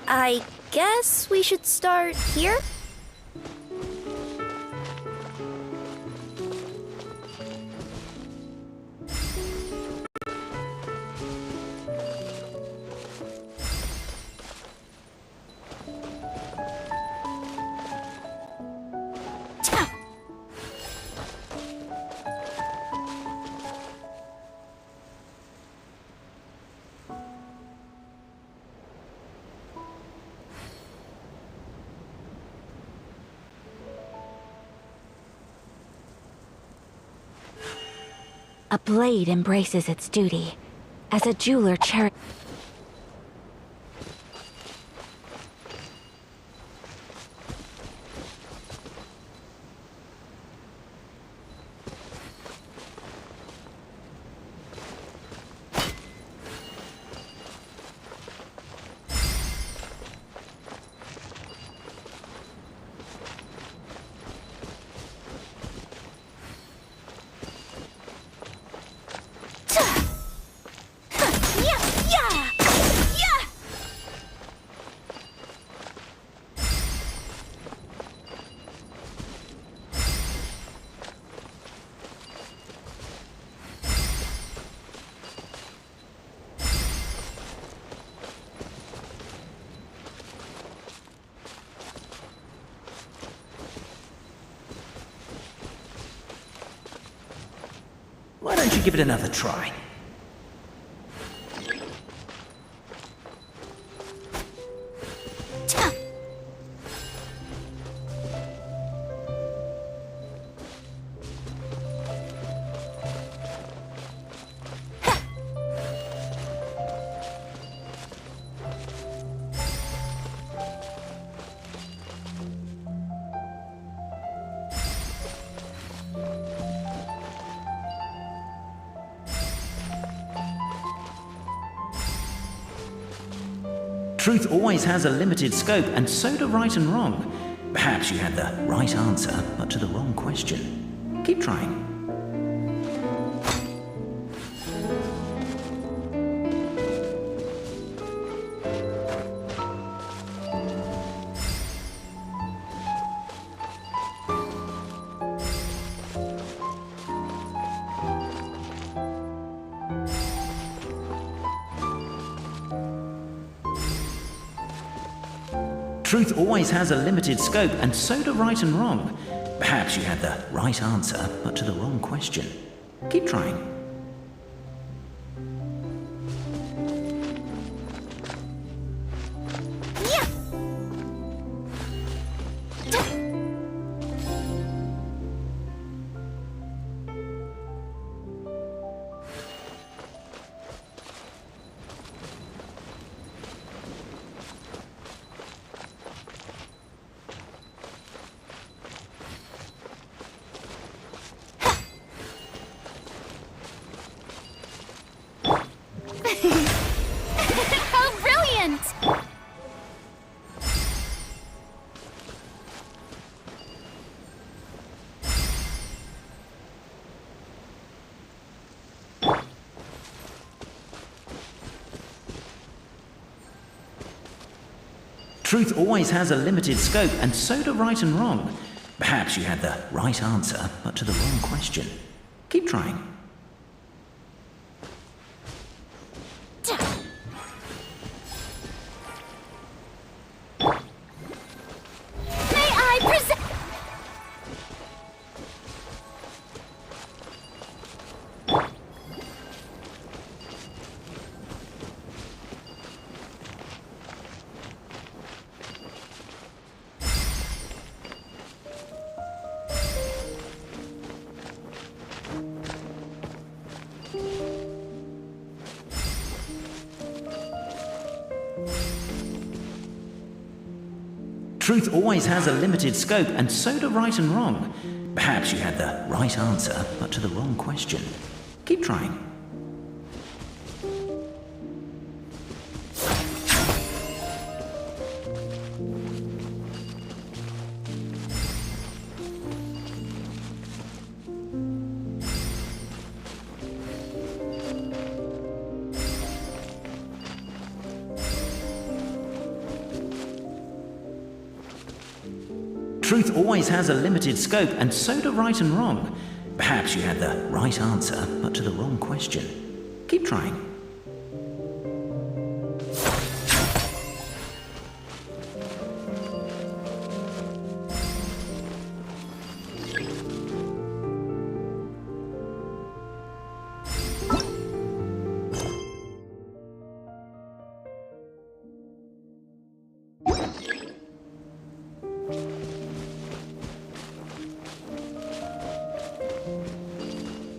I guess we should start here? A blade embraces its duty. As a jeweler Why don't you give it another try? Truth always has a limited scope, and so do right and wrong. Perhaps you had the right answer, but to the wrong question. Keep trying. Truth always has a limited scope, and so do right and wrong. Perhaps you had the right answer, but to the wrong question. Keep trying. How brilliant! Truth always has a limited scope, and so do right and wrong. Perhaps you had the right answer, but to the wrong question. Keep trying. May I present... Truth always has a limited scope, and so do right and wrong. Perhaps you had the right answer, but to the wrong question. Keep trying. Truth always has a limited scope, and so do right and wrong. Perhaps you had the right answer, but to the wrong question. Keep trying.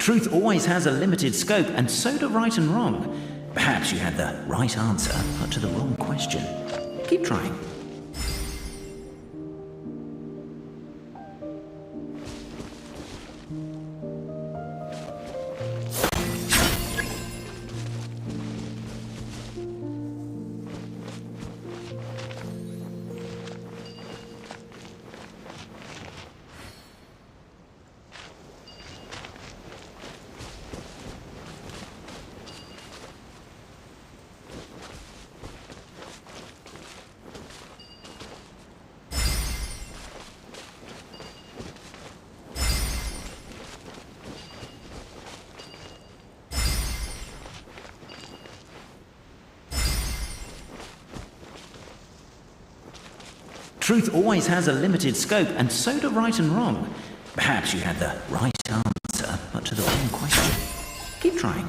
Truth always has a limited scope, and so do right and wrong. Perhaps you had the right answer, but to the wrong question. Keep trying. Truth always has a limited scope, and so do right and wrong. Perhaps you had the right answer, but to the wrong question. Keep trying.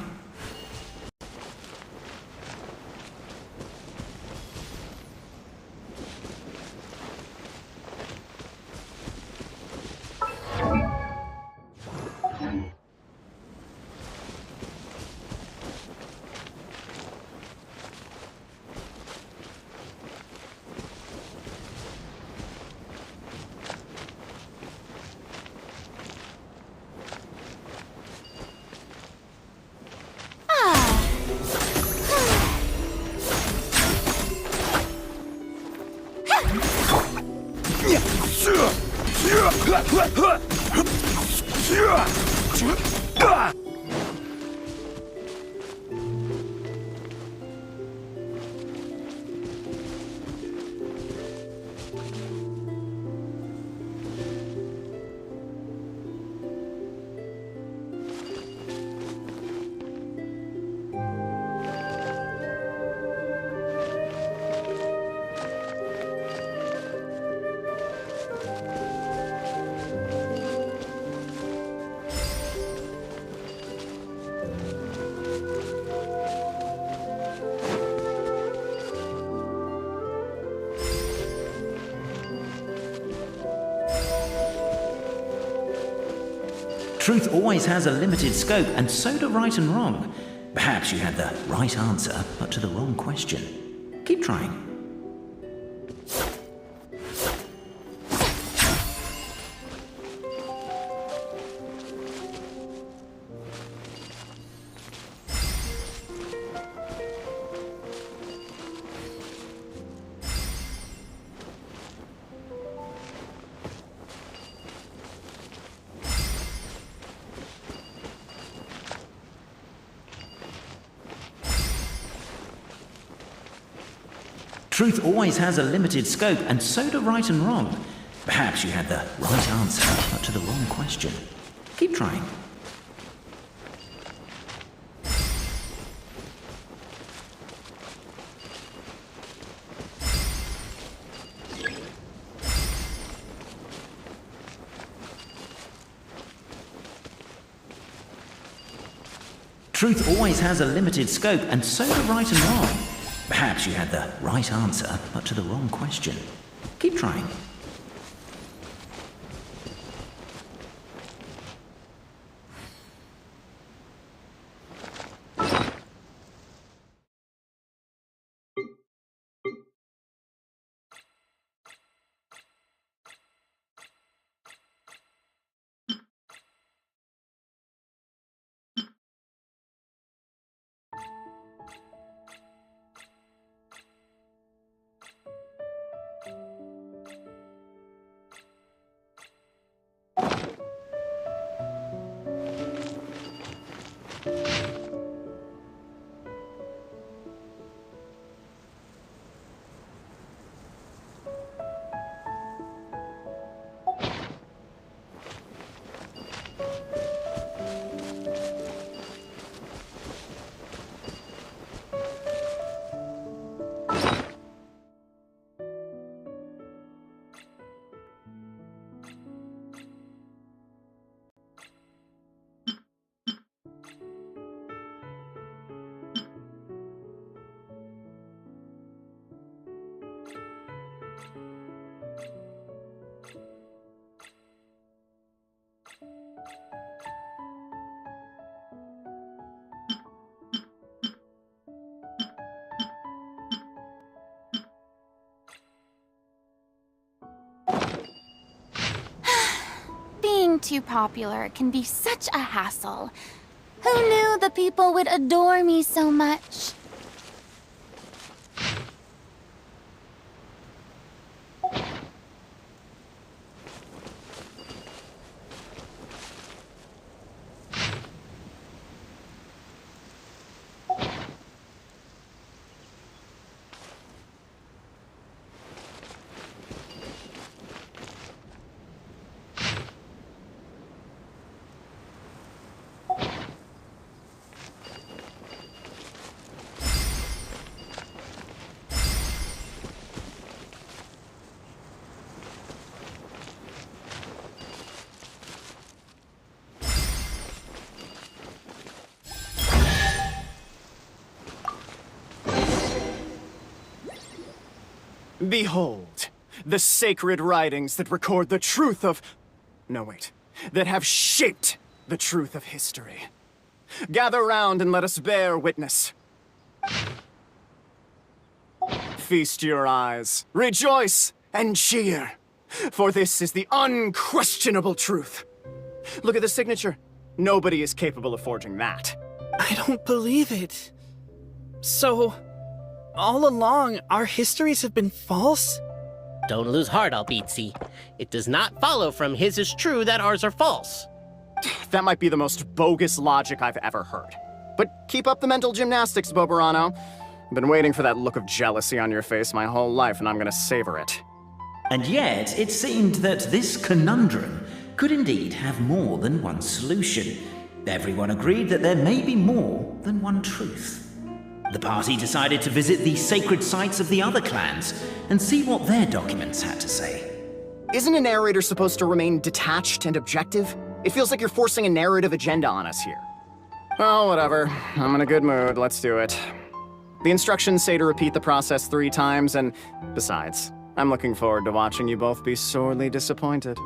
Truth always has a limited scope, and so do right and wrong. Perhaps you had the right answer, but to the wrong question. Keep trying. Truth always has a limited scope, and so do right and wrong. Perhaps you had the right answer, but to the wrong question. Keep trying. Truth always has a limited scope, and so do right and wrong. Perhaps you had the right answer, but to the wrong question. Keep trying. too popular can be such a hassle. Who knew the people would adore me so much? Behold, the sacred writings that record the truth of... No, wait. That have shaped the truth of history. Gather round and let us bear witness. Feast your eyes, rejoice, and cheer. For this is the unquestionable truth. Look at the signature. Nobody is capable of forging that. I don't believe it. So, all along, our histories have been false? Don't lose heart, Albizzi. It does not follow from his is true that ours are false. That might be the most bogus logic I've ever heard. But keep up the mental gymnastics, Boberano. Been waiting for that look of jealousy on your face my whole life, and I'm gonna savor it. And yet, it seemed that this conundrum could indeed have more than one solution. Everyone agreed that there may be more than one truth. The party decided to visit the sacred sites of the other clans and see what their documents had to say. Isn't a narrator supposed to remain detached and objective? It feels like you're forcing a narrative agenda on us here. Well, whatever. I'm in a good mood. Let's do it. The instructions say to repeat the process 3 times, and besides, I'm looking forward to watching you both be sorely disappointed.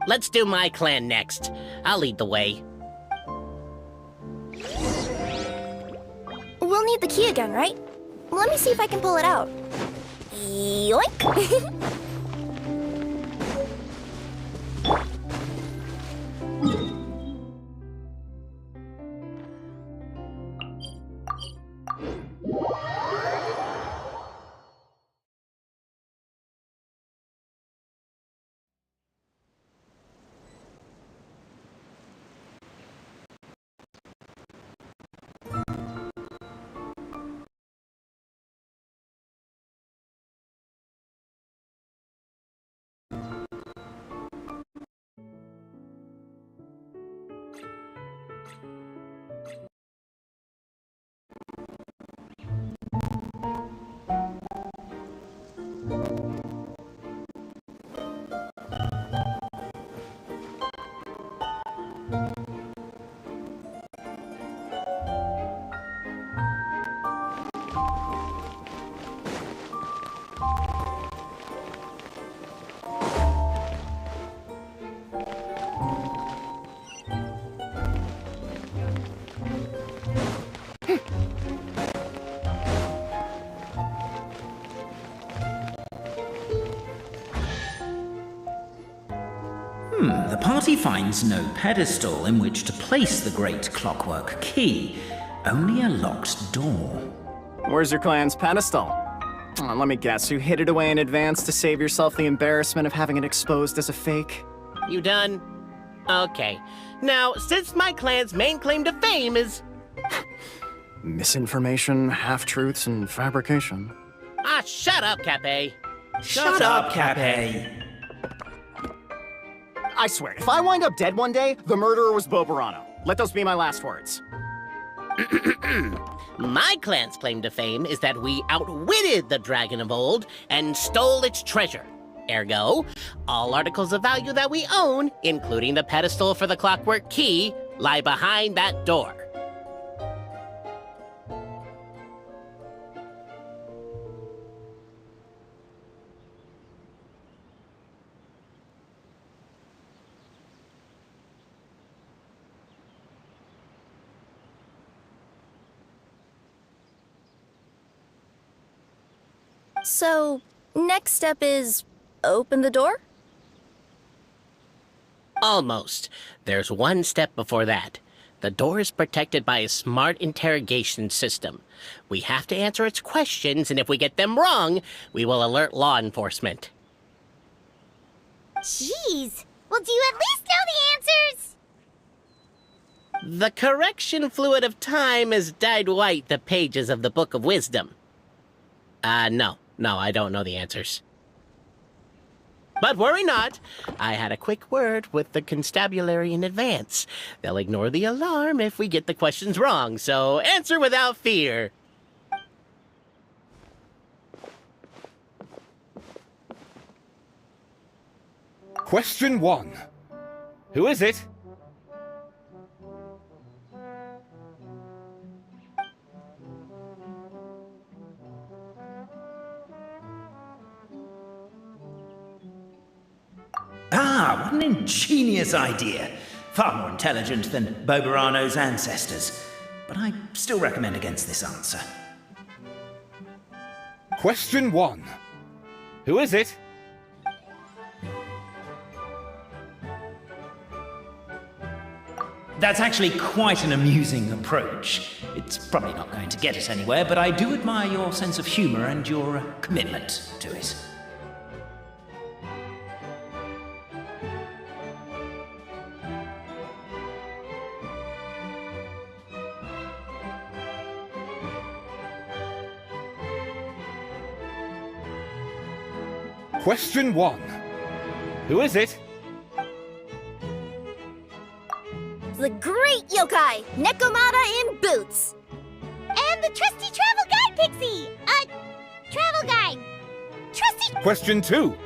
Let's do my clan next. I'll lead the way. We'll need the key again, right? Let me see if I can pull it out. Yoink! The party finds no pedestal in which to place the great clockwork key, only a locked door. Where's your clan's pedestal? Oh, let me guess, you hid it away in advance to save yourself the embarrassment of having it exposed as a fake? You done? Okay. Now, since my clan's main claim to fame is... Misinformation, half-truths, and fabrication. Ah, shut up, Cape. Shut up, Cape. I swear, if I wind up dead one day, the murderer was Boberano. Let those be my last words. My clan's claim to fame is that we outwitted the Dragon of Old and stole its treasure. Ergo, all articles of value that we own, including the pedestal for the clockwork key, lie behind that door. So, next step is open the door? Almost. There's one step before that. The door is protected by a smart interrogation system. We have to answer its questions, and if we get them wrong, we will alert law enforcement. Jeez. Well, do you at least know the answers? The correction fluid of time has dyed white the pages of the Book of Wisdom. No, I don't know the answers. But worry not. I had a quick word with the constabulary in advance. They'll ignore the alarm if we get the questions wrong, so answer without fear. Question 1. Who is it? Ah, what an ingenious idea. Far more intelligent than Boberano's ancestors. But I still recommend against this answer. Question 1. Who is it? That's actually quite an amusing approach. It's probably not going to get us anywhere, but I do admire your sense of humor and your commitment to it. Question 1. Who is it? The great yokai, Nekomata in boots. And the trusty travel guide pixie. Travel guide. Trusty... Question 2.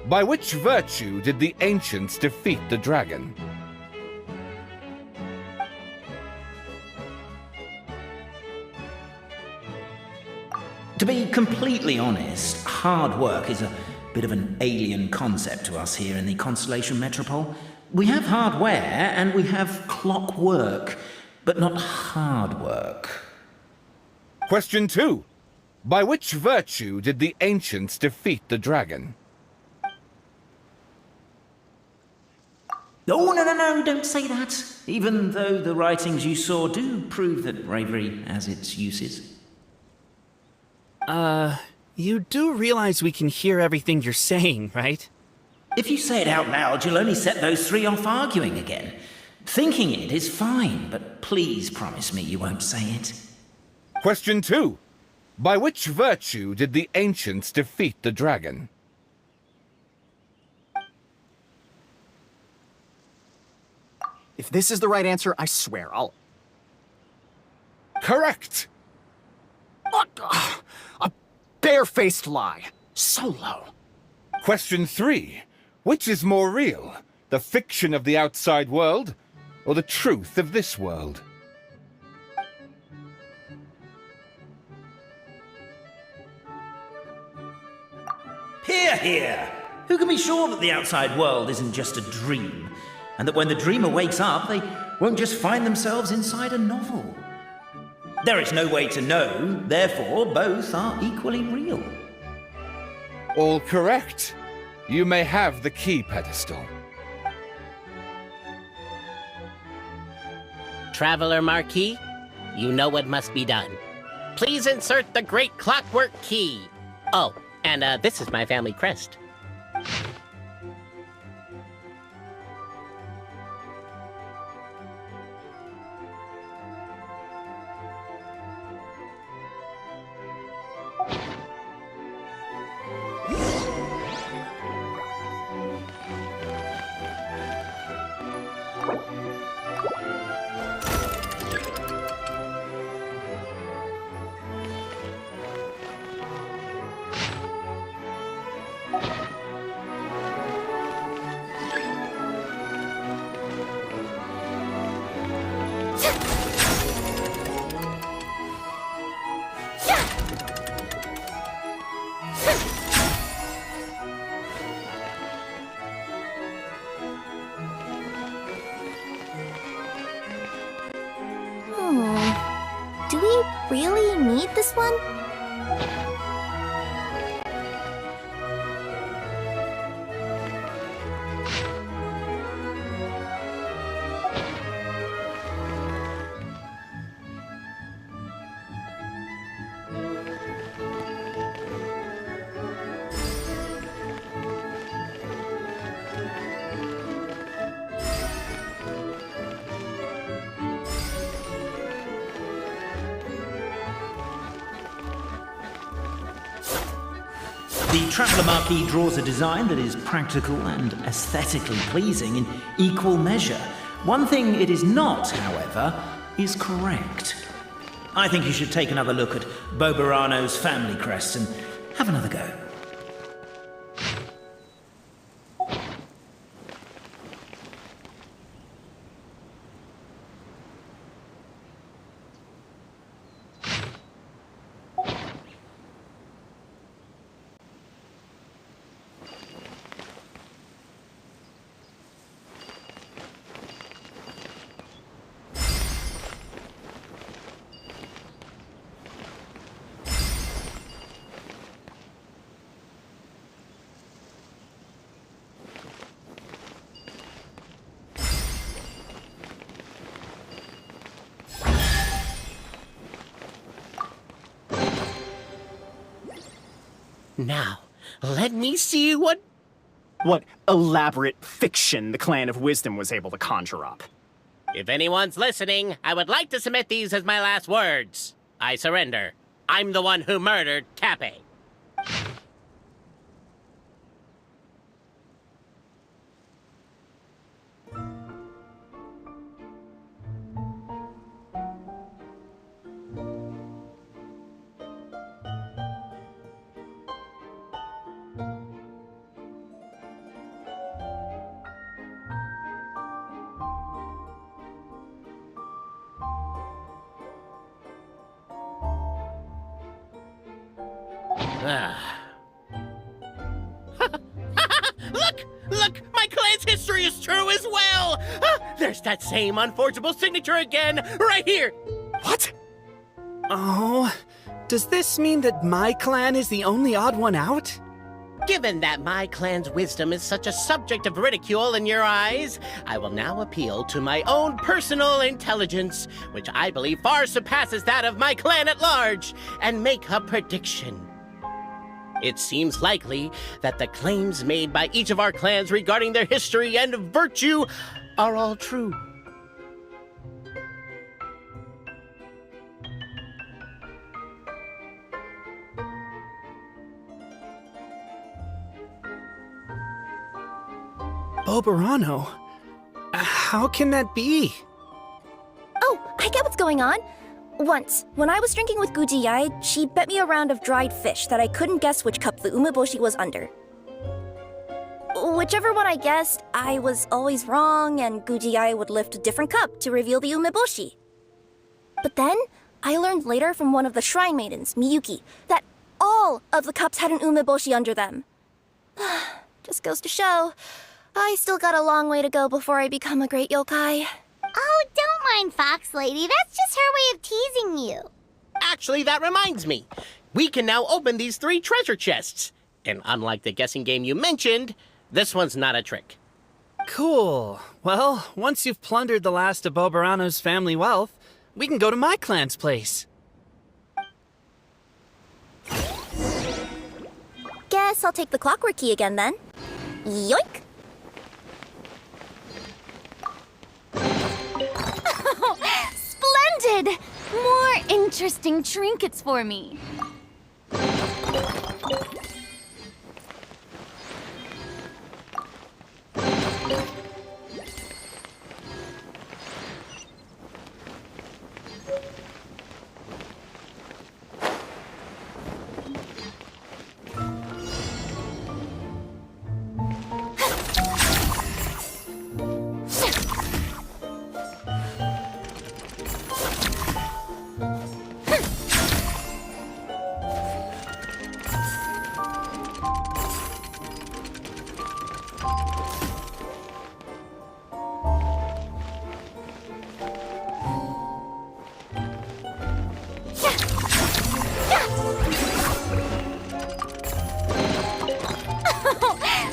By which virtue did the ancients defeat the dragon? To be completely honest, hard work is a bit of an alien concept to us here in the Constellation Metropole. We have hardware and we have clockwork, but not hard work. Question 2. By which virtue did the ancients defeat the dragon? Oh, no, don't say that. Even though the writings you saw do prove that bravery has its uses. You do realize we can hear everything you're saying, right? If you say it out loud, you'll only set those three off arguing again. Thinking it is fine, but please promise me you won't say it. Question 2. By which virtue did the ancients defeat the dragon? If this is the right answer, I swear I'll... Correct! A barefaced lie. So low. Question 3. Which is more real? The fiction of the outside world, or the truth of this world? Hear, hear! Who can be sure that the outside world isn't just a dream? And that when the dreamer wakes up, they won't just find themselves inside a novel? There is no way to know, therefore both are equally real. All correct. You may have the key pedestal. Traveler Marquis, you know what must be done. Please insert the great clockwork key. Oh, and this is my family crest. Do we really need this one? The Traveller Marquee draws a design that is practical and aesthetically pleasing in equal measure. One thing it is not, however, is correct. I think you should take another look at Bobarano's family crest and have another go. Now, let me see what elaborate fiction the Clan of Wisdom was able to conjure up. If anyone's listening, I would like to submit these as my last words. I surrender. I'm the one who murdered Cappe. Look! My clan's history is true as well! There's that same unforgeable signature again, right here! What? Oh, does this mean that my clan is the only odd one out? Given that my clan's wisdom is such a subject of ridicule in your eyes, I will now appeal to my own personal intelligence, which I believe far surpasses that of my clan at large, and make a prediction. It seems likely that the claims made by each of our clans regarding their history and virtue are all true. Bobarano? How can that be? Oh, I get what's going on. Once, when I was drinking with Gujiyai, she bet me a round of dried fish that I couldn't guess which cup the umeboshi was under. Whichever one I guessed, I was always wrong, and Gujiyai would lift a different cup to reveal the umeboshi. But then, I learned later from one of the shrine maidens, Miyuki, that all of the cups had an umeboshi under them. Just goes to show, I still got a long way to go before I become a great yokai. Oh, don't mind Fox Lady. That's just her way of teasing you. Actually, that reminds me. We can now open these 3 treasure chests. And unlike the guessing game you mentioned, this one's not a trick. Cool. Well, once you've plundered the last of Bobarano's family wealth, we can go to my clan's place. Guess I'll take the clockwork key again then. Yoink! Splendid! More interesting trinkets for me.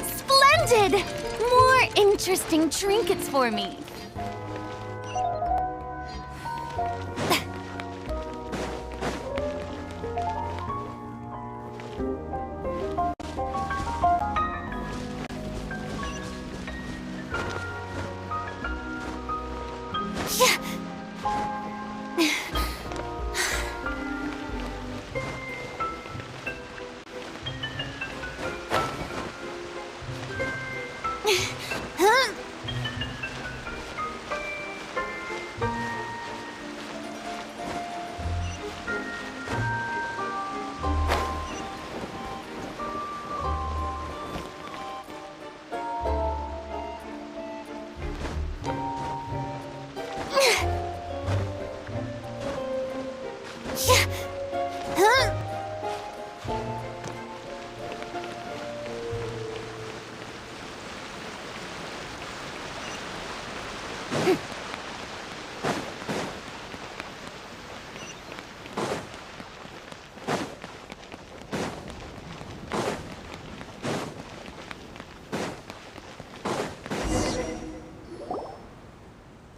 Splendid! More interesting trinkets for me.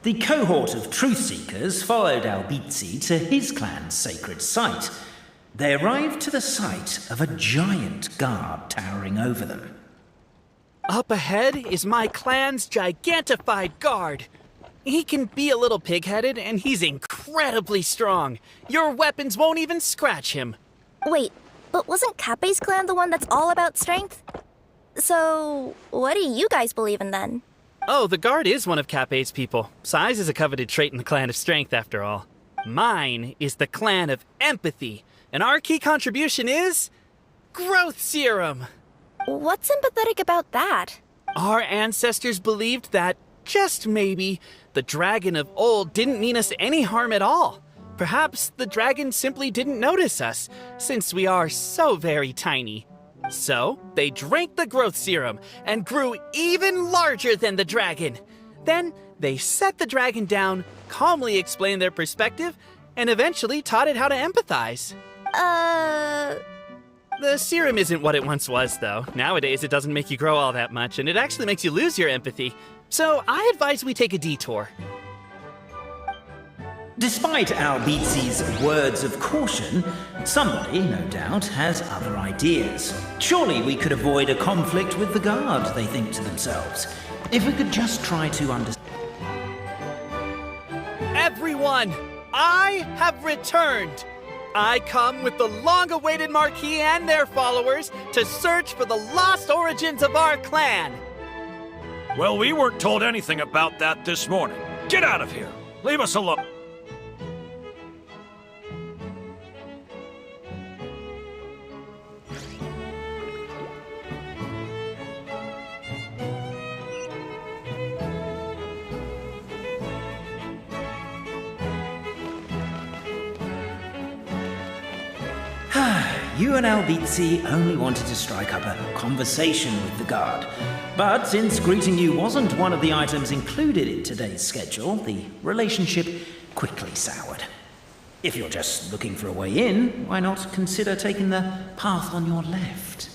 The cohort of truth seekers followed Albizzi to his clan's sacred site. They arrived to the site of a giant guard towering over them. Up ahead is my clan's gigantified guard. He can be a little pig-headed, and he's incredibly strong. Your weapons won't even scratch him. Wait, but wasn't Kappei's clan the one that's all about strength? So, what do you guys believe in then? Oh, the guard is one of Kappei's people. Size is a coveted trait in the clan of strength, after all. Mine is the clan of empathy, and our key contribution is... growth serum! What's sympathetic about that? Our ancestors believed that, just maybe, the dragon of old didn't mean us any harm at all. Perhaps the dragon simply didn't notice us, since we are so very tiny. So, they drank the growth serum and grew even larger than the dragon. Then, they set the dragon down, calmly explained their perspective, and eventually taught it how to empathize. The serum isn't what it once was, though. Nowadays, it doesn't make you grow all that much, and it actually makes you lose your empathy. So, I advise we take a detour. Despite Albizzi's words of caution, somebody, no doubt, has other ideas. Surely we could avoid a conflict with the guard, they think to themselves. If we could just try to understand. Everyone, I have returned! I come with the long-awaited Marquis and their followers to search for the lost origins of our clan! Well, we weren't told anything about that this morning. Get out of here! Leave us alone! You and Albizzi only wanted to strike up a conversation with the guard. But since greeting you wasn't one of the items included in today's schedule, the relationship quickly soured. If you're just looking for a way in, why not consider taking the path on your left?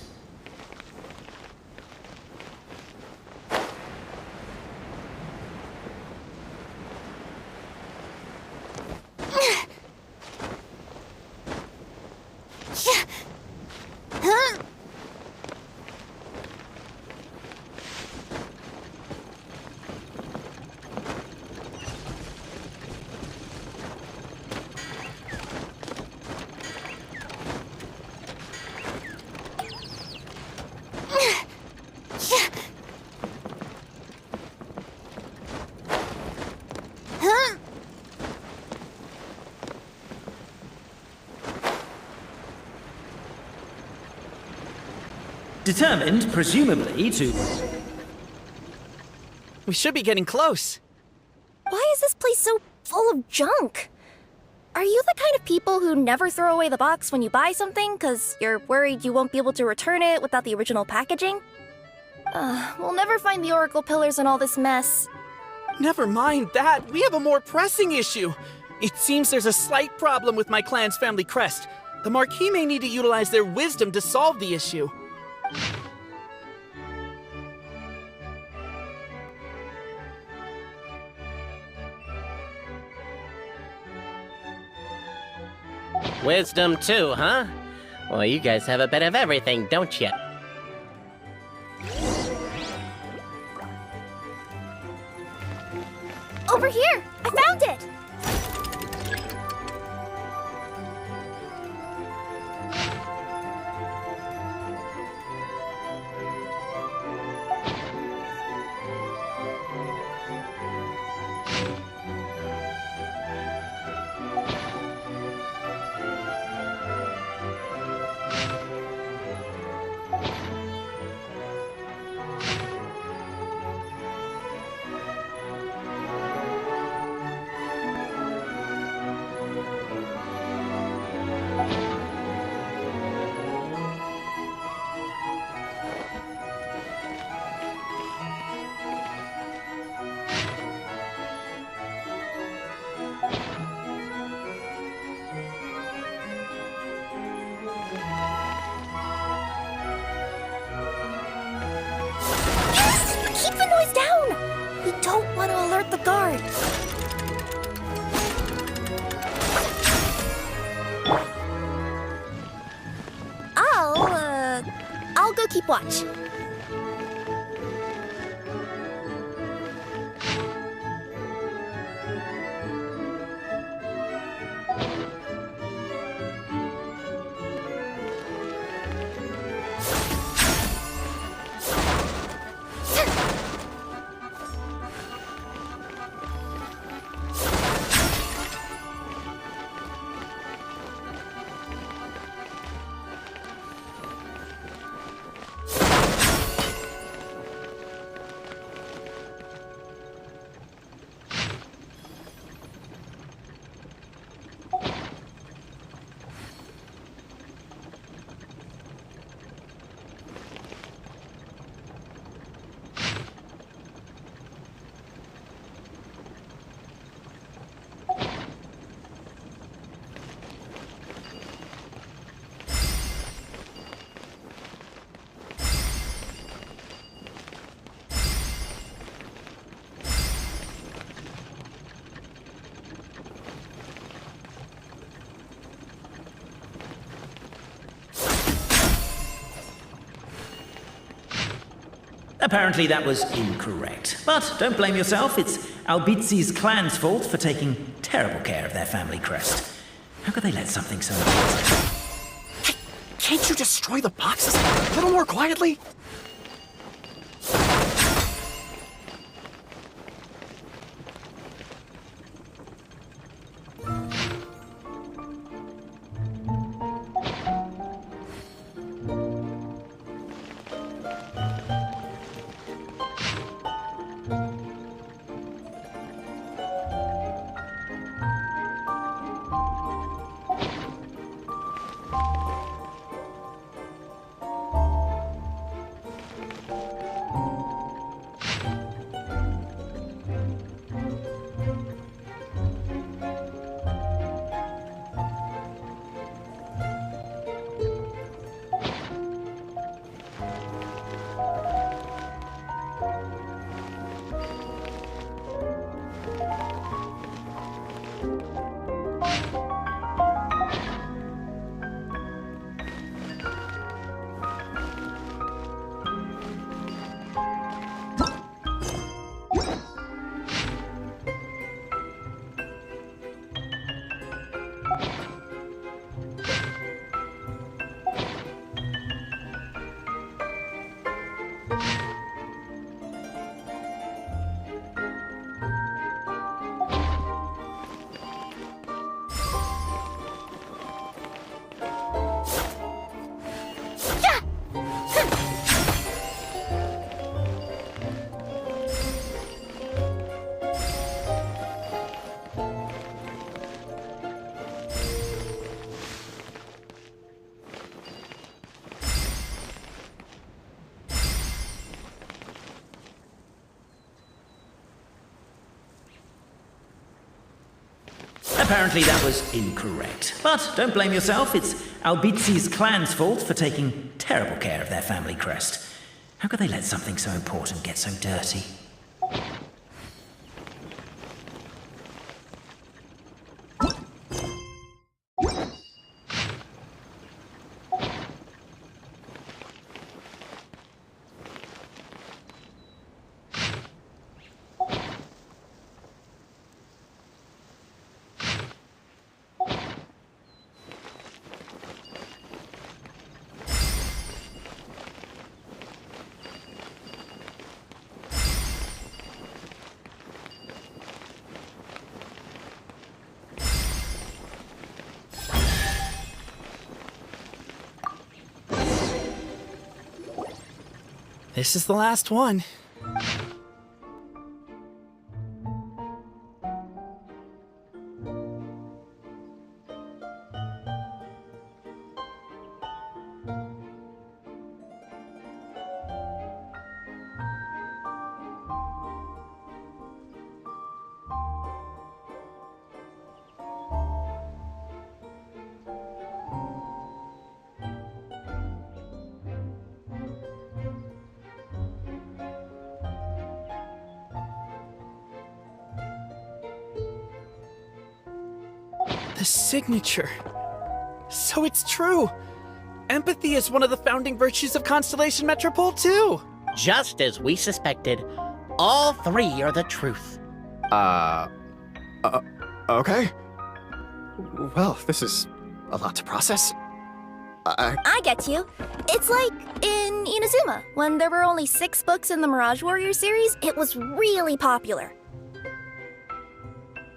Determined, presumably, to... We should be getting close. Why is this place so full of junk? Are you the kind of people who never throw away the box when you buy something because you're worried you won't be able to return it without the original packaging? We'll never find the Oracle Pillars in all this mess. Never mind that, we have a more pressing issue. It seems there's a slight problem with my clan's family crest. The Marquis may need to utilize their wisdom to solve the issue. Wisdom too, huh? Well, you guys have a bit of everything, don't you? Over here! I found it! keep watch. Apparently that was incorrect. But don't blame yourself, it's Albizi's clan's fault for taking terrible care of their family crest. How could they let something so important? Hey, can't you destroy the boxes a little more quietly? Apparently that was incorrect. But don't blame yourself, it's Albizi's clan's fault for taking terrible care of their family crest. How could they let something so important get so dirty? This is the last one. The signature. So it's true. empathy is one of the founding virtues of Constellation Metropole, too. Just as we suspected, all three are the truth. Okay. Well, this is a lot to process. I get you. It's like in Inazuma, when there were only 6 books in the Mirage Warrior series, it was really popular.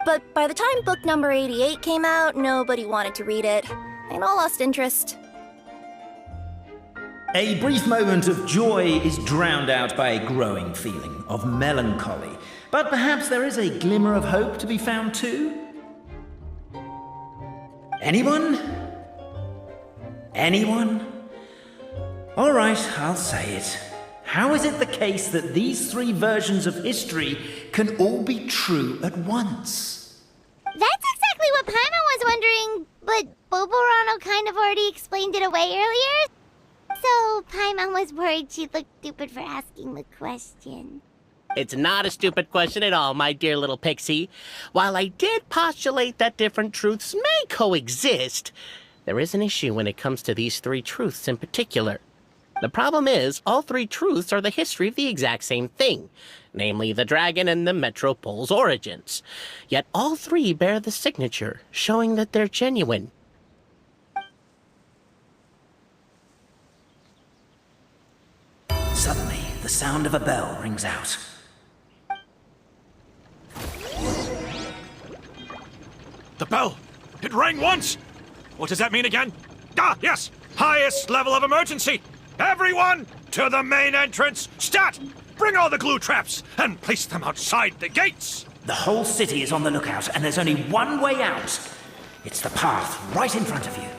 But by the time book number 88 came out, nobody wanted to read it. They'd all lost interest. A brief moment of joy is drowned out by a growing feeling of melancholy. But perhaps there is a glimmer of hope to be found too? Anyone? Anyone? All right, I'll say it. How is it the case that these 3 versions of history can all be true at once? That's exactly what Paimon was wondering, but Boborano kind of already explained it away earlier. So Paimon was worried she'd look stupid for asking the question. It's not a stupid question at all, my dear little pixie. While I did postulate that different truths may coexist, there is an issue when it comes to these 3 truths in particular. The problem is, all 3 truths are the history of the exact same thing, namely the dragon and the Metropole's origins. Yet all 3 bear the signature, showing that they're genuine. Suddenly, the sound of a bell rings out. The bell! It rang once! What does that mean again? Ah, yes! Highest level of emergency! Everyone, to the main entrance! Stat! Bring all the glue traps and place them outside the gates! The whole city is on the lookout, and there's only one way out. It's the path right in front of you.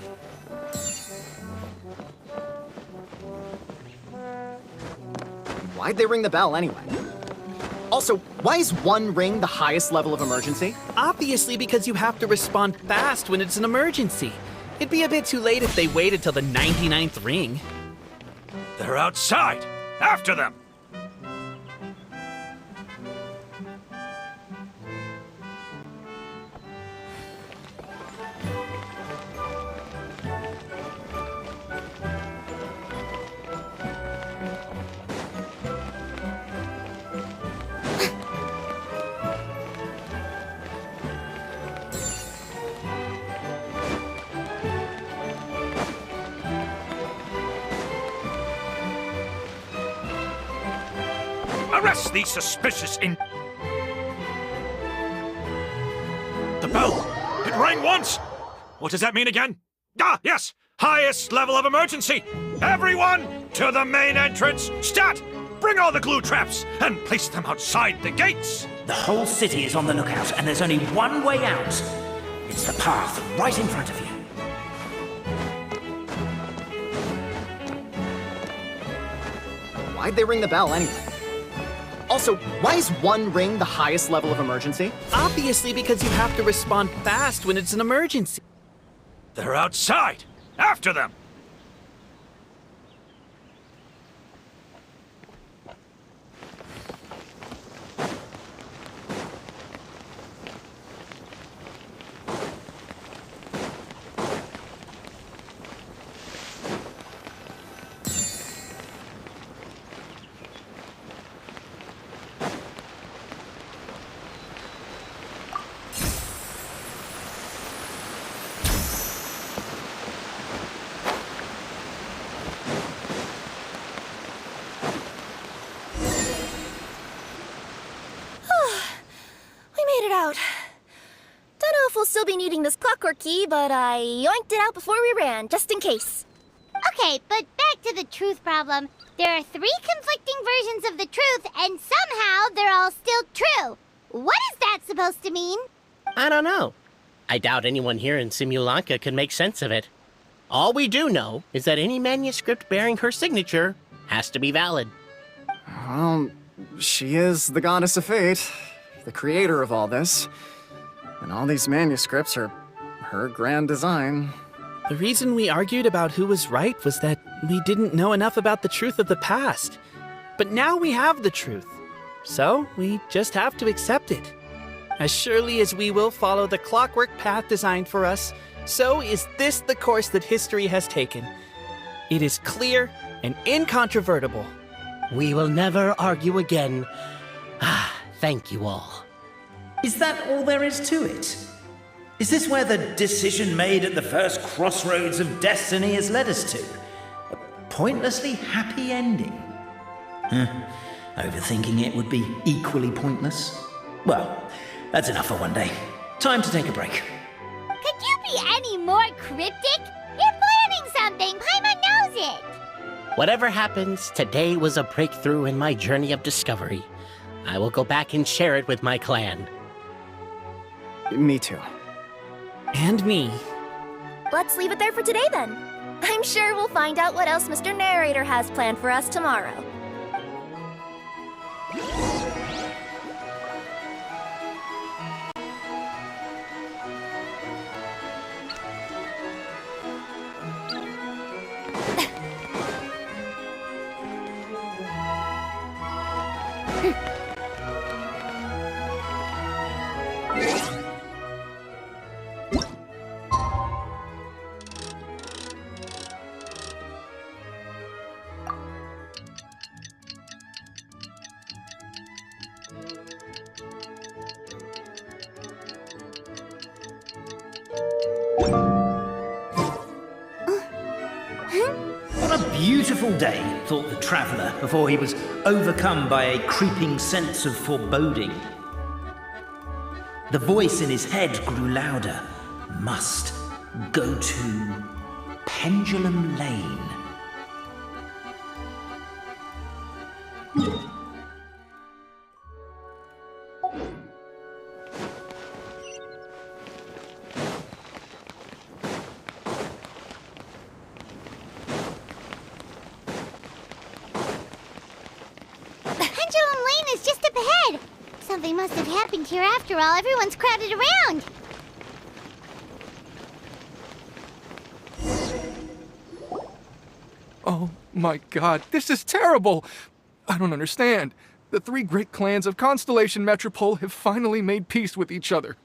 Why'd they ring the bell anyway? Also, why is 1 ring the highest level of emergency? Obviously because you have to respond fast when it's an emergency. It'd be a bit too late if they waited till the 99th ring. They're outside! After them! Arrest these suspicious in... The bell! It rang once! What does that mean again? Ah, yes! Highest level of emergency! Everyone, to the main entrance! Stat! Bring all the glue traps and place them outside the gates! The whole city is on the lookout, and there's only one way out. It's the path right in front of you. Why'd they ring the bell anyway? Also, why is 1 ring the highest level of emergency? Obviously because you have to respond fast when it's an emergency. They're outside! After them! Don't know if we'll still be needing this clockwork key, but I yoinked it out before we ran, just in case. Okay, but back to the truth problem. There are 3 conflicting versions of the truth, and somehow they're all still true. What is that supposed to mean? I don't know. I doubt anyone here in Simulanka can make sense of it. All we do know is that any manuscript bearing her signature has to be valid. Well, she is the goddess of fate, the creator of all this. And all these manuscripts are her grand design. The reason we argued about who was right was that we didn't know enough about the truth of the past. But now we have the truth. So we just have to accept it. As surely as we will follow the clockwork path designed for us, so is this the course that history has taken. It is clear and incontrovertible. We will never argue again. Thank you all. Is that all there is to it? Is this where the decision made at the first crossroads of destiny has led us to? A pointlessly happy ending? Overthinking it would be equally pointless. Well, that's enough for one day. Time to take a break. Could you be any more cryptic? You're planning something. Paimon knows it. Whatever happens, today was a breakthrough in my journey of discovery. I will go back and share it with my clan. Me too. And me. Let's leave it there for today then. I'm sure we'll find out what else Mr. Narrator has planned for us tomorrow. What a beautiful day, thought the traveller before he was overcome by a creeping sense of foreboding. The voice in his head grew louder. Must go to Pendulum Lane. Pendulum Lane is just up ahead. Something must have happened here after all. Everyone's crowded around. Oh my god, this is terrible! I don't understand. The three great clans of Constellation Metropole have finally made peace with each other.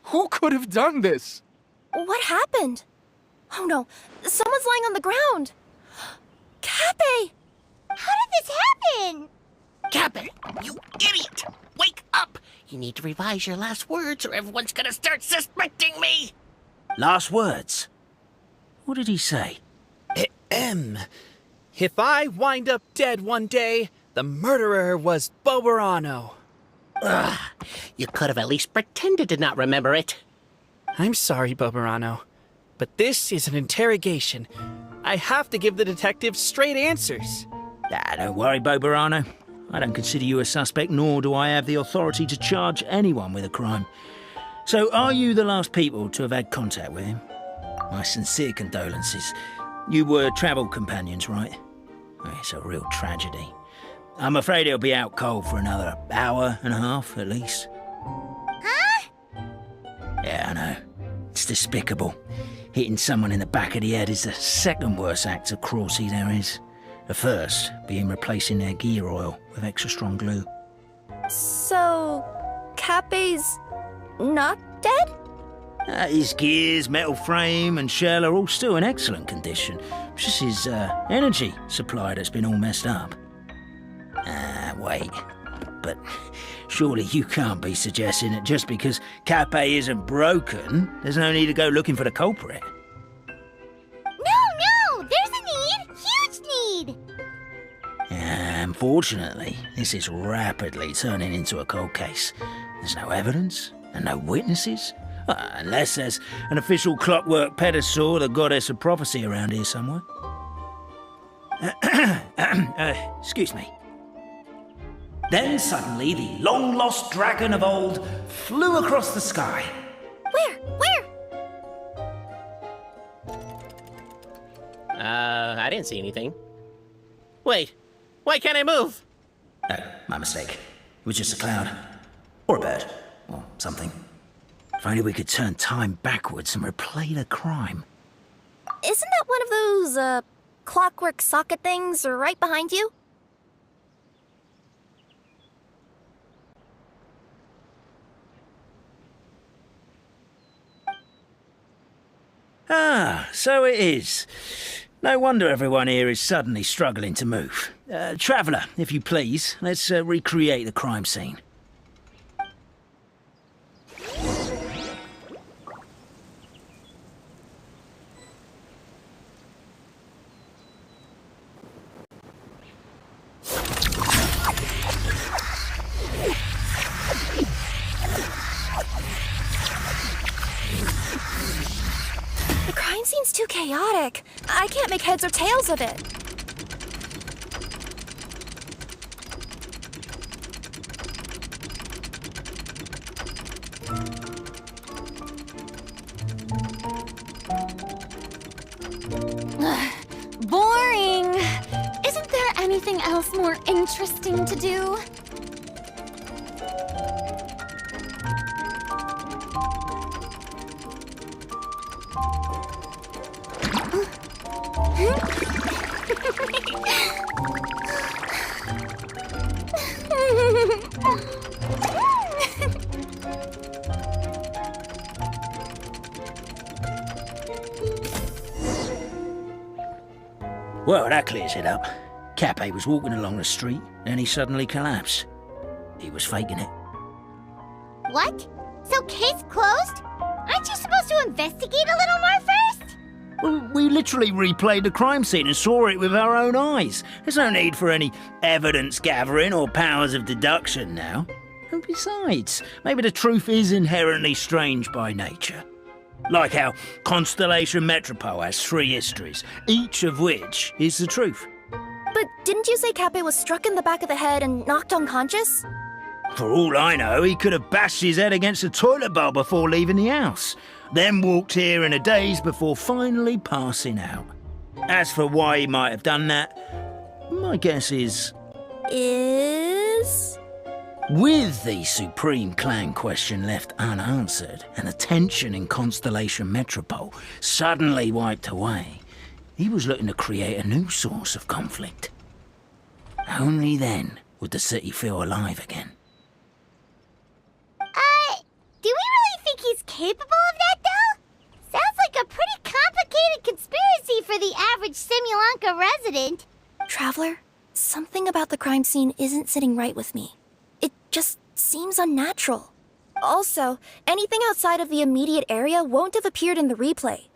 Who could have done this? What happened? Oh no, someone's lying on the ground. Cappe! How did this happen? Cappe, you idiot! Wake up! You need to revise your last words or everyone's gonna start suspecting me! Last words? What did he say? If I wind up dead one day, the murderer was Boberano. Ugh, you could have at least pretended to not remember it. I'm sorry, Boberano, but this is an interrogation. I have to give the detective straight answers. Don't worry, Boberano. I don't consider you a suspect, nor do I have the authority to charge anyone with a crime. So, are you the last people to have had contact with him? My sincere condolences. You were travel companions, right? It's a real tragedy. I'm afraid he'll be out cold for another hour and a half, at least. Huh? Yeah, I know. It's despicable. Hitting someone in the back of the head is the second worst act of cruelty there is. The first being replacing their gear oil with extra strong glue. So, Cappe's not dead? His gears, metal frame and shell are all still in excellent condition. It's just his energy supply that's been all messed up. Wait. But surely you can't be suggesting that just because Cappe isn't broken, there's no need to go looking for the culprit. No! There's a need! Huge need! Unfortunately, this is rapidly turning into a cold case. There's no evidence and no witnesses. Unless there's an official clockwork pedestal, the goddess of prophecy around here somewhere. Excuse me. Then suddenly, the long-lost dragon of old flew across the sky. Where? I didn't see anything. Wait, why can't I move? No, my mistake. It was just a cloud. Or a bird. Or something. If only we could turn time backwards and replay the crime. Isn't that one of those, clockwork socket things right behind you? So it is. No wonder everyone here is suddenly struggling to move. Traveller, if you please, let's recreate the crime scene. The crime scene's too chaotic. I can't make heads or tails of it. Boring! Isn't there anything else more interesting to do? Well, that clears it up. Cappe was walking along the street, and he suddenly collapsed. He was faking it. What? So case closed? Aren't you supposed to investigate a little more first? Well, we literally replayed the crime scene and saw it with our own eyes. There's no need for any evidence gathering or powers of deduction now. And besides, maybe the truth is inherently strange by nature. Like how Constellation Metropole has 3 histories, each of which is the truth. But didn't you say Cappe was struck in the back of the head and knocked unconscious? For all I know, he could have bashed his head against a toilet bowl before leaving the house, then walked here in a daze before finally passing out. As for why he might have done that, my guess is... With the Supreme Clan question left unanswered and the tension in Constellation Metropole suddenly wiped away, he was looking to create a new source of conflict. Only then would the city feel alive again. Do we really think he's capable of that, though? Sounds like a pretty complicated conspiracy for the average Simulanka resident. Traveler, something about the crime scene isn't sitting right with me. It just seems unnatural. Also, anything outside of the immediate area won't have appeared in the replay.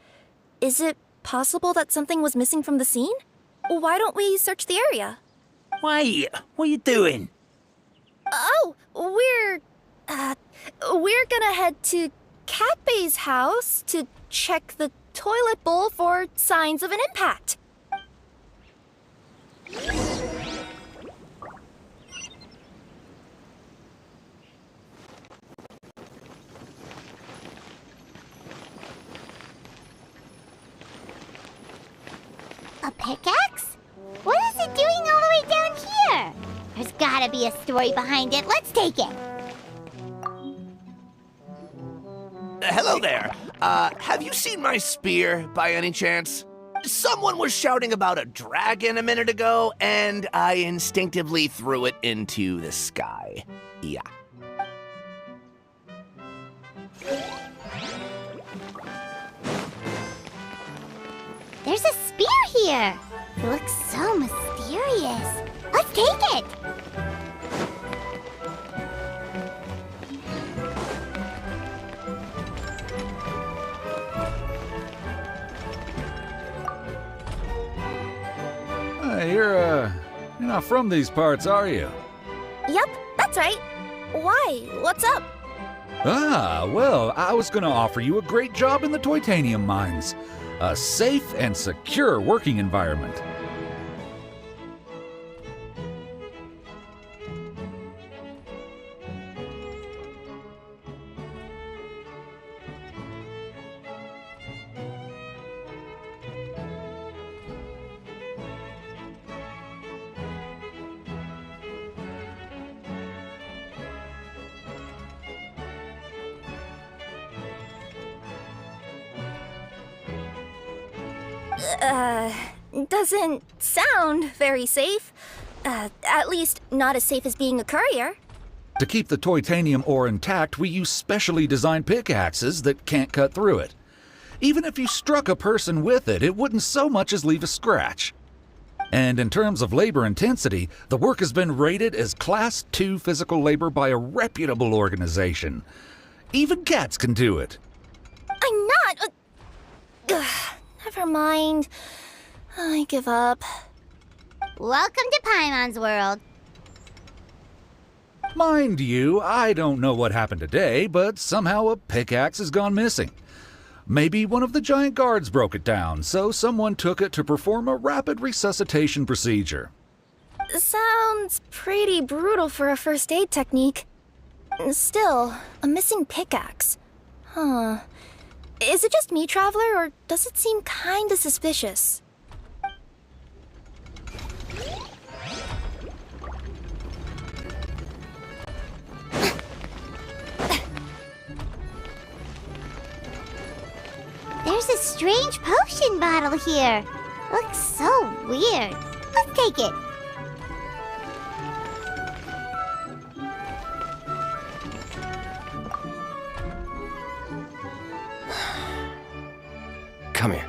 Is it possible that something was missing from the scene? Why don't we search the area? Wait, what are you doing? Oh, we're gonna head to Cappe's house to check the toilet bowl for signs of an impact. A pickaxe? What is it doing all the way down here? There's gotta be a story behind it. Let's take it. Hello there. Have you seen my spear by any chance? Someone was shouting about a dragon a minute ago, and I instinctively threw it into the sky. Yeah. There's a spear here. It looks so mysterious. Let's take it. You're not from these parts, are you? Yep, that's right. Why? What's up? Ah, well, I was gonna offer you a great job in the Titanium mines. A safe and secure working environment. Doesn't sound very safe. At least not as safe as being a courier. To keep the titanium ore intact, we use specially designed pickaxes that can't cut through it. Even if you struck a person with it, it wouldn't so much as leave a scratch. And in terms of labor intensity, the work has been rated as Class 2 physical labor by a reputable organization. Even cats can do it. I'm not. Never mind. I give up. Welcome to Paimon's world. Mind you, I don't know what happened today, but somehow a pickaxe has gone missing. Maybe one of the giant guards broke it down, so someone took it to perform a rapid resuscitation procedure. Sounds pretty brutal for a first aid technique. Still, a missing pickaxe. Huh. Is it just me, Traveler, or does it seem kinda suspicious? There's a strange potion bottle here. Looks so weird. Let's take it. Come here.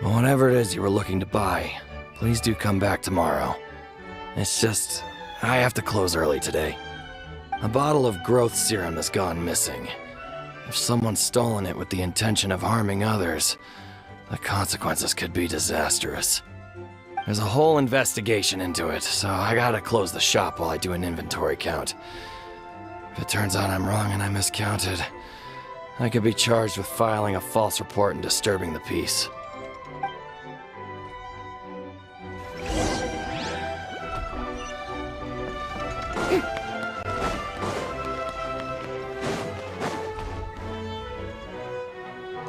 Whatever it is you were looking to buy, please do come back tomorrow. It's just, I have to close early today. A bottle of growth serum has gone missing. If someone's stolen it with the intention of harming others, the consequences could be disastrous. There's a whole investigation into it, so I gotta close the shop while I do an inventory count. If it turns out I'm wrong and I miscounted, I could be charged with filing a false report and disturbing the peace.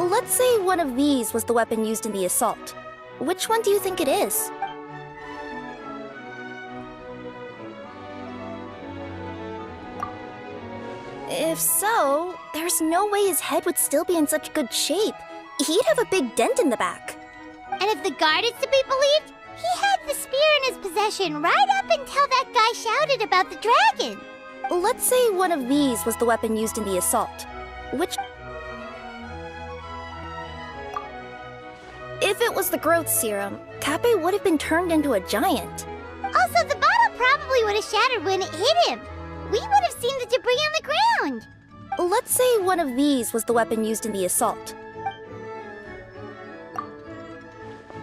Let's say one of these was the weapon used in the assault. Which one do you think it is? If so, there's no way his head would still be in such good shape. He'd have a big dent in the back. And if the guard is to be believed, he had the spear in his possession right up until that guy shouted about the dragon. Let's say one of these was the weapon used in the assault. Which... If it was the growth serum, Kappei would have been turned into a giant. Also, the bottle probably would have shattered when it hit him. We would have seen the debris on the ground. Let's say one of these was the weapon used in the assault.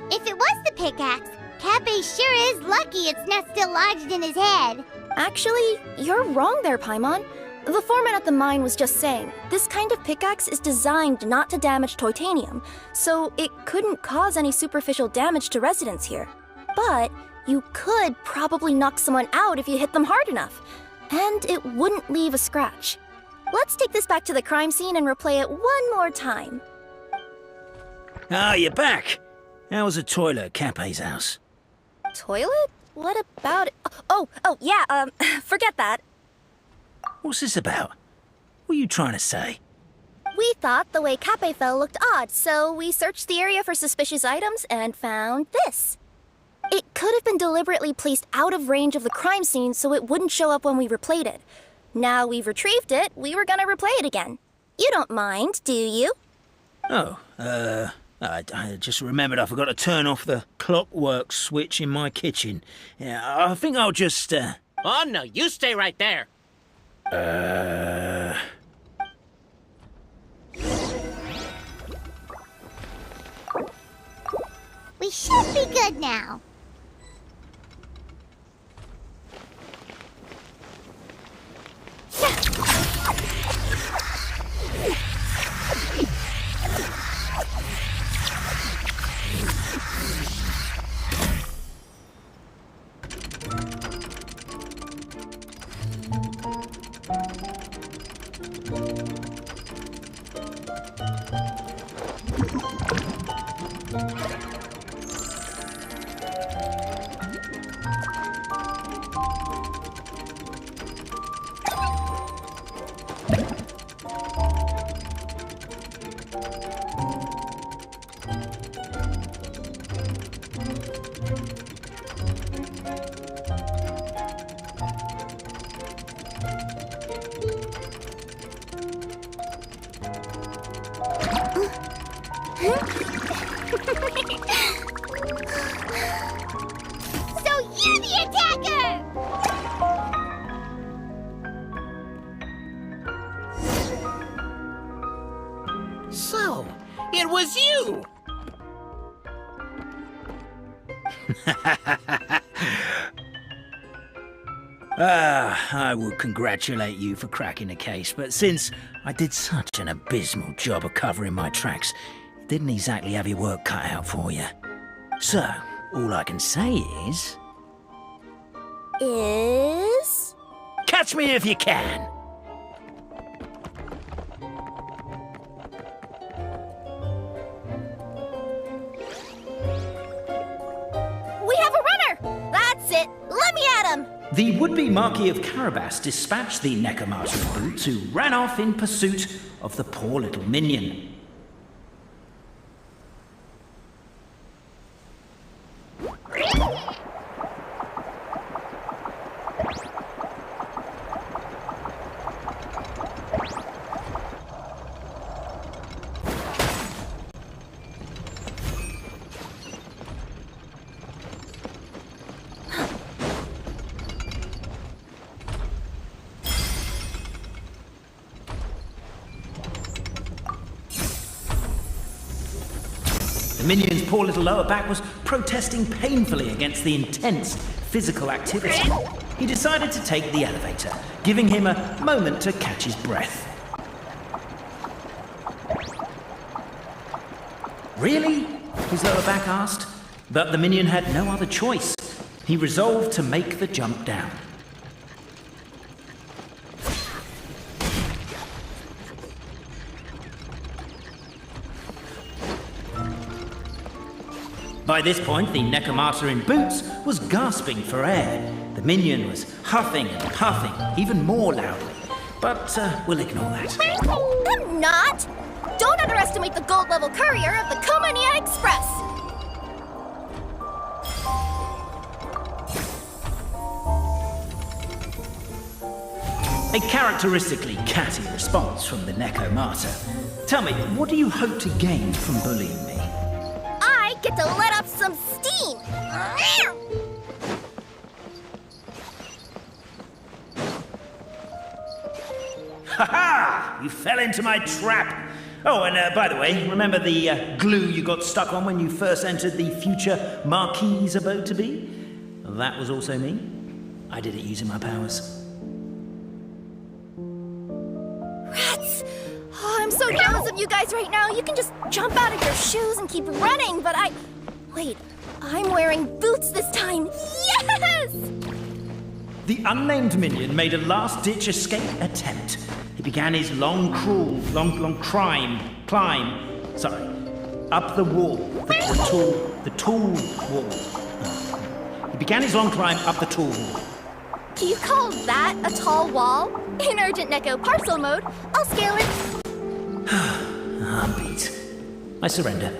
If it was the pickaxe, Kappei sure is lucky it's not still lodged in his head. Actually, you're wrong there, Paimon. The foreman at the mine was just saying, this kind of pickaxe is designed not to damage titanium, so it couldn't cause any superficial damage to residents here. But you could probably knock someone out if you hit them hard enough, and it wouldn't leave a scratch. Let's take this back to the crime scene and replay it one more time. Ah, you're back. How was the toilet at Kappei's house? Toilet? What about it? Oh, yeah, forget that. What's this about? What are you trying to say? We thought the way Kappei fell looked odd, so we searched the area for suspicious items and found this. It could have been deliberately placed out of range of the crime scene so it wouldn't show up when we replayed it. Now we've retrieved it, we were gonna replay it again. You don't mind, do you? Oh, I just remembered I forgot to turn off the clockwork switch in my kitchen. Yeah, I think I'll just, Oh, no, you stay right there. We should be good now. So you're the attacker! So, it was you! I would congratulate you for cracking the case, but since I did such an abysmal job of covering my tracks, it didn't exactly have your work cut out for you. So, all I can say is... Catch me if you can! We have a runner! That's it! Let me at him! The would-be Marquis of Carabas dispatched the Necromancer of Boots, who ran off in pursuit of the poor little minion. The minion's poor little lower back was protesting painfully against the intense physical activity. He decided to take the elevator, giving him a moment to catch his breath. Really? His lower back asked. But the minion had no other choice. He resolved to make the jump down. By this point, the Necromancer in boots was gasping for air. The minion was huffing and puffing, even more loudly. But we'll ignore that. I'm not! Don't underestimate the gold-level courier of the Komania Express! A characteristically catty response from the Necromancer. Tell me, what do you hope to gain from bullying me? I get to let off some steam! Ha-ha! You fell into my trap! Oh, and by the way, remember the glue you got stuck on when you first entered the future Marquis' abode-to-be? That was also me. I did it using my powers. Rats! Oh, I'm so jealous of you guys right now. You can just jump out of your shoes and keep running, but Wait, I'm wearing boots this time. Yes! The unnamed minion made a last-ditch escape attempt. He began his long climb, up the wall, the tall wall. He began his long climb up the tall wall. Do you call that a tall wall? In urgent Neko parcel mode, I'll scale it. Heartbeat. I surrender.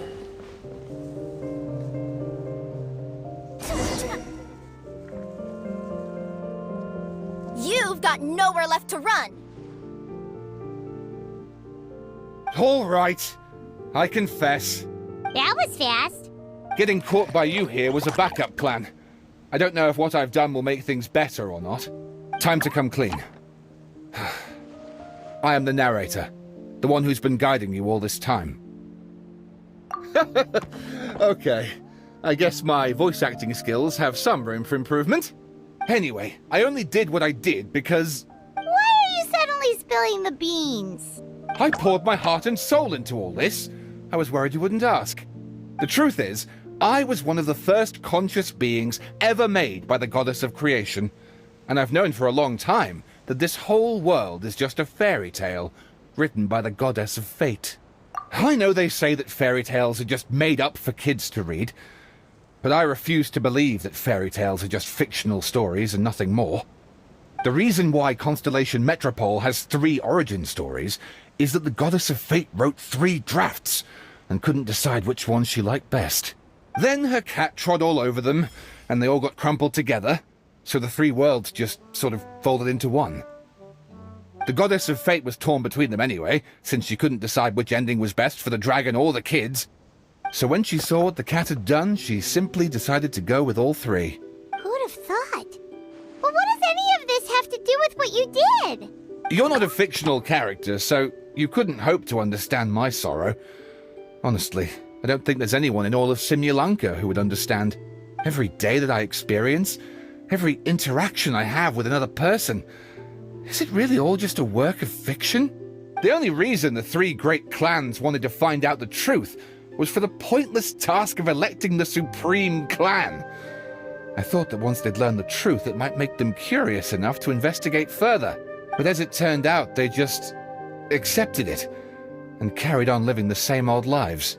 You've got nowhere left to run. All right. I confess. That was fast. Getting caught by you here was a backup plan. I don't know if what I've done will make things better or not. Time to come clean. I am the narrator, the one who's been guiding you all this time. Okay, I guess my voice acting skills have some room for improvement. Anyway, I only did what I did because... Why are you suddenly spilling the beans? I poured my heart and soul into all this. I was worried you wouldn't ask. The truth is, I was one of the first conscious beings ever made by the goddess of creation, and I've known for a long time that this whole world is just a fairy tale written by the goddess of fate. I know they say that fairy tales are just made up for kids to read, but I refuse to believe that fairy tales are just fictional stories and nothing more. The reason why Constellation Metropole has 3 origin stories is that the goddess of fate wrote 3 drafts and couldn't decide which one she liked best. Then her cat trod all over them, and they all got crumpled together, so the 3 worlds just sort of folded into one. The goddess of fate was torn between them anyway, since she couldn't decide which ending was best for the dragon or the kids, So when she saw what the cat had done, she simply decided to go with all three. Who'd have thought? But what does any of this have to do with what you did? You're not a fictional character, so you couldn't hope to understand my sorrow. Honestly, I don't think there's anyone in all of Simulanka who would understand. Every day that I experience, every interaction I have with another person, is it really all just a work of fiction? The only reason the three great clans wanted to find out the truth was for the pointless task of electing the supreme clan. I thought that once they'd learned the truth, it might make them curious enough to investigate further. But as it turned out, they just accepted it and carried on living the same old lives.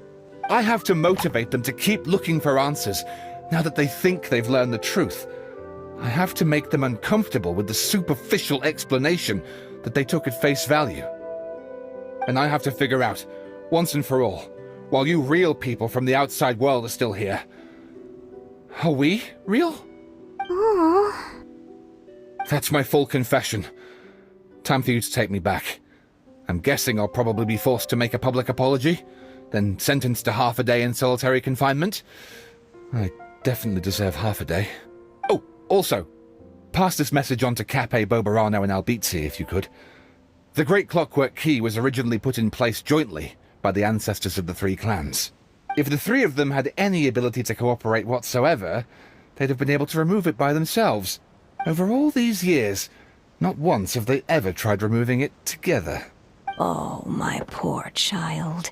I have to motivate them to keep looking for answers now that they think they've learned the truth. I have to make them uncomfortable with the superficial explanation that they took at face value. And I have to figure out, once and for all, while you real people from the outside world are still here, are we real? Aww. That's my full confession. Time for you to take me back. I'm guessing I'll probably be forced to make a public apology, then sentenced to half a day in solitary confinement. I definitely deserve half a day. Oh, also, pass this message on to Cape, Bobarano, and Albizzi, if you could. The Great Clockwork Key was originally put in place jointly by the ancestors of the three clans. If the three of them had any ability to cooperate whatsoever, they'd have been able to remove it by themselves. Over all these years, not once have they ever tried removing it together. Oh, my poor child.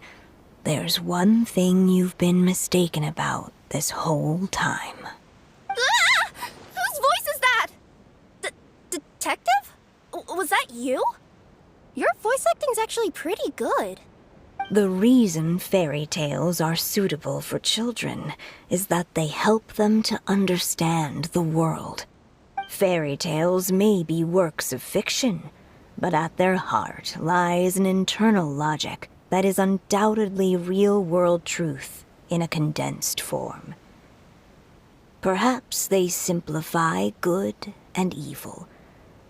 There's one thing you've been mistaken about this whole time. Ah! Whose voice is that? Detective? Was that you? Your voice acting's actually pretty good. The reason fairy tales are suitable for children is that they help them to understand the world. Fairy tales may be works of fiction, but at their heart lies an internal logic that is undoubtedly real-world truth in a condensed form. Perhaps they simplify good and evil,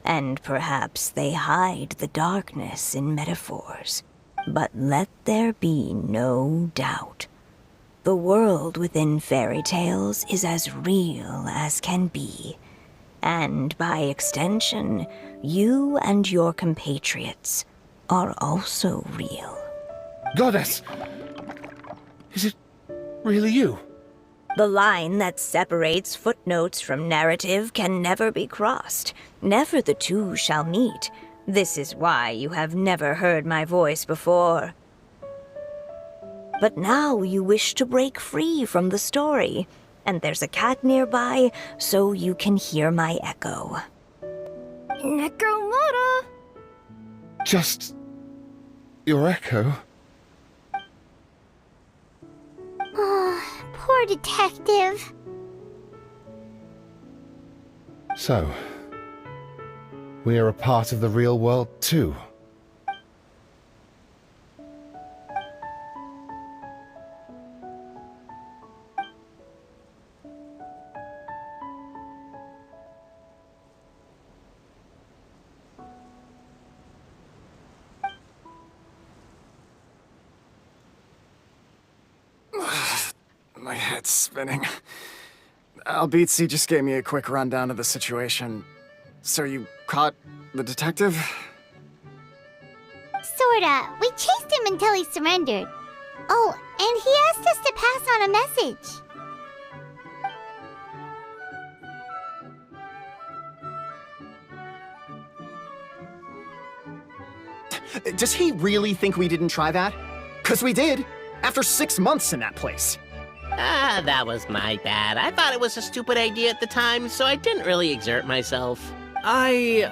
and perhaps they hide the darkness in metaphors. But let there be no doubt. The world within fairy tales is as real as can be. And by extension, you and your compatriots are also real. Goddess! Is it really you? The line that separates footnotes from narrative can never be crossed. Never the two shall meet. This is why you have never heard my voice before. But now you wish to break free from the story, and there's a cat nearby, so you can hear my echo. Necromora! Just your echo? Oh, poor detective. So, we are a part of the real world too. My head's spinning. Albizzi just gave me a quick rundown of the situation. So you caught the detective? Sorta. We chased him until he surrendered. Oh, and he asked us to pass on a message. Does he really think we didn't try that? 'Cause we did, after 6 months in that place. Ah, that was my bad. I thought it was a stupid idea at the time, so I didn't really exert myself. I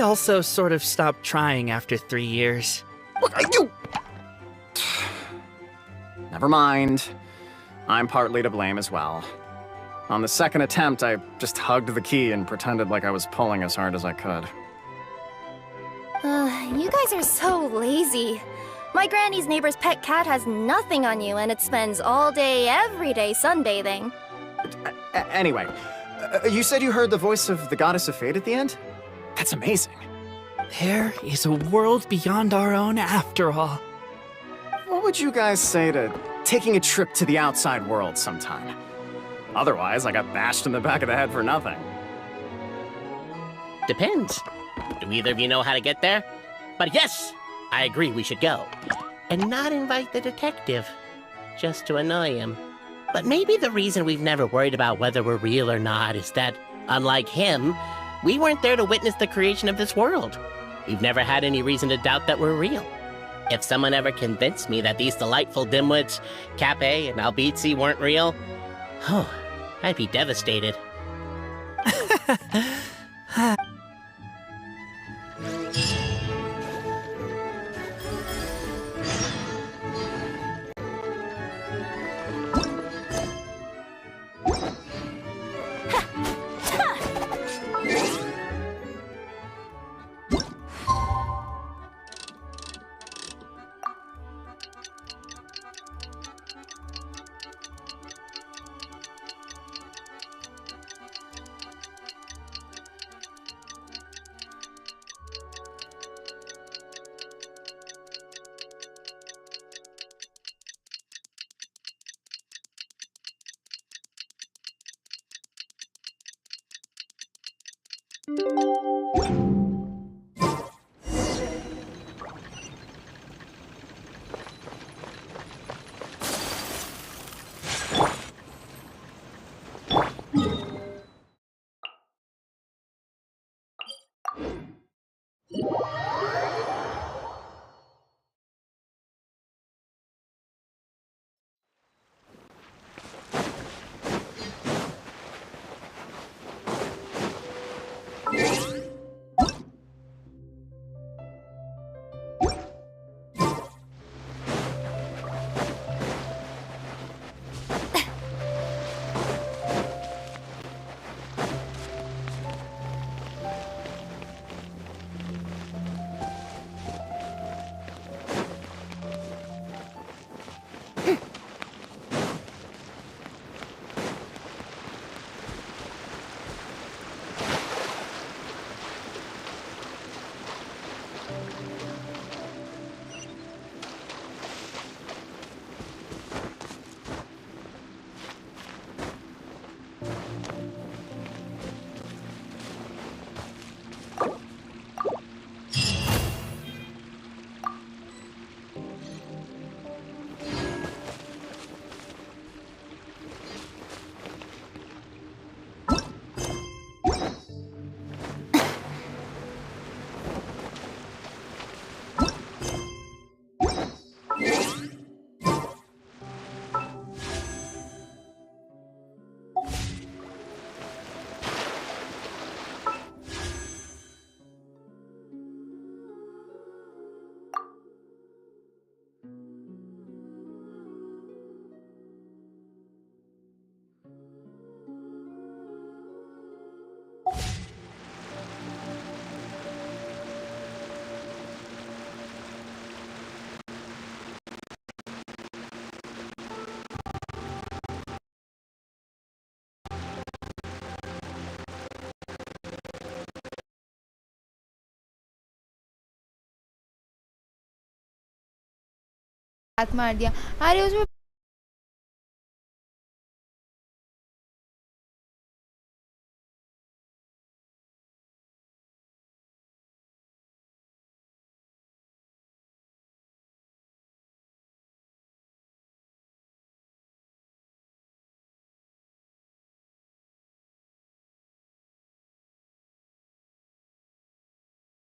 also sort of stopped trying after 3 years. Look, you... Never mind. I'm partly to blame as well. On the second attempt, I just hugged the key and pretended like I was pulling as hard as I could. You guys are so lazy. My granny's neighbor's pet cat has nothing on you, and it spends all day, every day sunbathing. Anyway, you said you heard the voice of the Goddess of Fate at the end? That's amazing. There is a world beyond our own after all. What would you guys say to taking a trip to the outside world sometime? Otherwise, I got bashed in the back of the head for nothing. Depends. Do either of you know how to get there? But yes, I agree we should go. And not invite the detective, just to annoy him. But maybe the reason we've never worried about whether we're real or not is that, unlike him, we weren't there to witness the creation of this world. We've never had any reason to doubt that we're real. If someone ever convinced me that these delightful dimwits, Cape and Albizzi, weren't real, oh, I'd be devastated. हाथ मार दिया। अरे उसमें